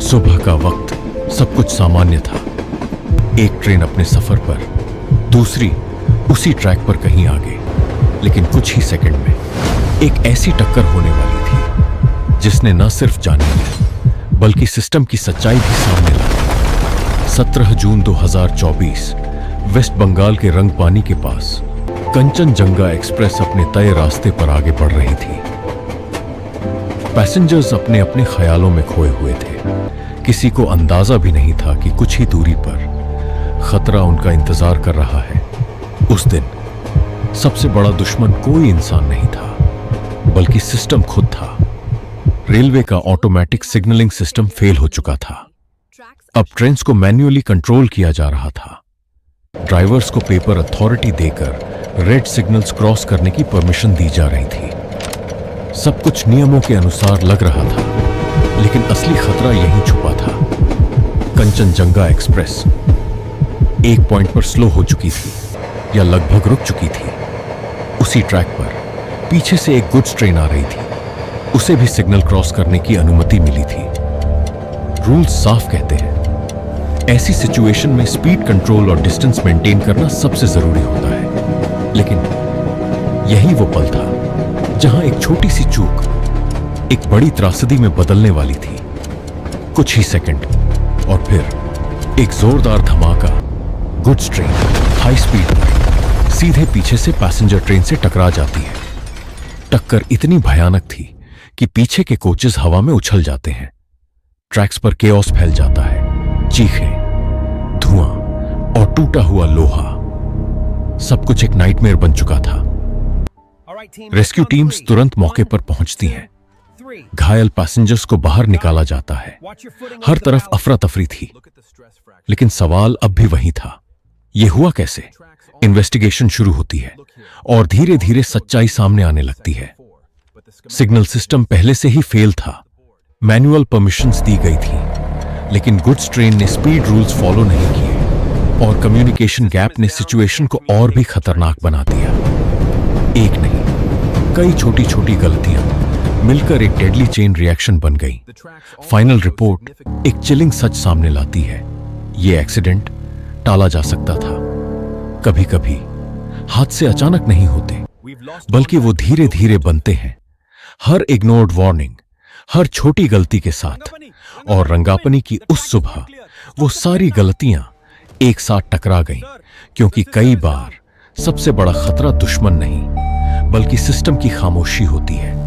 सुबह का वक्त सब कुछ सामान्य था। एक ट्रेन अपने सफर पर, दूसरी उसी ट्रैक पर कहीं आगे। लेकिन कुछ ही सेकंड में एक ऐसी टक्कर होने वाली थी जिसने न सिर्फ जाने ली बल्कि सिस्टम की सच्चाई भी सामने ला दी। 17 जून 2024 वेस्ट बंगाल के रंगपानी के पास कंचनजंगा एक्सप्रेस अपने तय रास्ते पर आगे बढ़ रही थी। पैसेंजर्स अपने अपने ख्यालों में खोए हुए थे। किसी को अंदाजा भी नहीं था कि कुछ ही दूरी पर खतरा उनका इंतजार कर रहा है। उस दिन सबसे बड़ा दुश्मन कोई इंसान नहीं था बल्कि सिस्टम खुद था। रेलवे का ऑटोमेटिक सिग्नलिंग सिस्टम फेल हो चुका था। अब ट्रेन्स को मैन्युअली कंट्रोल किया जा रहा था। ड्राइवर्स को पेपर अथॉरिटी देकर रेड सिग्नल्स क्रॉस करने की परमिशन दी जा रही थी। सब कुछ नियमों के अनुसार लग रहा था, लेकिन असली खतरा यहीं छुपा था। कंचनजंगा एक्सप्रेस एक पॉइंट पर स्लो हो चुकी थी या लगभग रुक चुकी थी। उसी ट्रैक पर पीछे से एक गुड्स ट्रेन आ रही थी। उसे भी सिग्नल क्रॉस करने की अनुमति मिली थी। रूल्स साफ कहते हैं, ऐसी सिचुएशन में स्पीड कंट्रोल और डिस्टेंस मेंटेन करना सबसे जरूरी होता है। लेकिन यही वो पल था जहां एक छोटी सी चूक एक बड़ी त्रासदी में बदलने वाली थी। कुछ ही सेकंड और फिर एक जोरदार धमाका। गुड्स ट्रेन हाई स्पीड पर सीधे पीछे से पैसेंजर ट्रेन से टकरा जाती है। टक्कर इतनी भयानक थी कि पीछे के कोचेस हवा में उछल जाते हैं। ट्रैक्स पर केओस फैल जाता है। चीखें, धुआं और टूटा हुआ लोहा, सब कुछ एक नाइटमेयर बन चुका था। रेस्क्यू टीम्स तुरंत मौके पर पहुंचती हैं। घायल पैसेंजर्स को बाहर निकाला जाता है। हर तरफ अफरा तफरी थी। लेकिन सवाल अब भी वही था, यह हुआ कैसे? इन्वेस्टिगेशन शुरू होती है और धीरे धीरे सच्चाई सामने आने लगती है। सिग्नल सिस्टम पहले से ही फेल था। मैनुअल परमिशंस दी गई थी, लेकिन गुड्स ट्रेन ने स्पीड रूल्स फॉलो नहीं किए और कम्युनिकेशन गैप ने सिचुएशन को और भी खतरनाक बना दिया। एक नहीं, कई छोटी छोटी गलतियां मिलकर एक डेडली चेन रिएक्शन बन गई। फाइनल रिपोर्ट एक चिलिंग सच सामने लाती है। यह एक्सीडेंट टाला जा सकता था। कभी कभी हादसे अचानक नहीं होते, बल्कि वो धीरे धीरे बनते हैं। हर इग्नोर्ड वार्निंग, हर छोटी गलती के साथ। और रंगापनी की उस सुबह वो सारी गलतियां एक साथ टकरा गईं, क्योंकि कई बार सबसे बड़ा खतरा दुश्मन नहीं बल्कि सिस्टम की खामोशी होती है।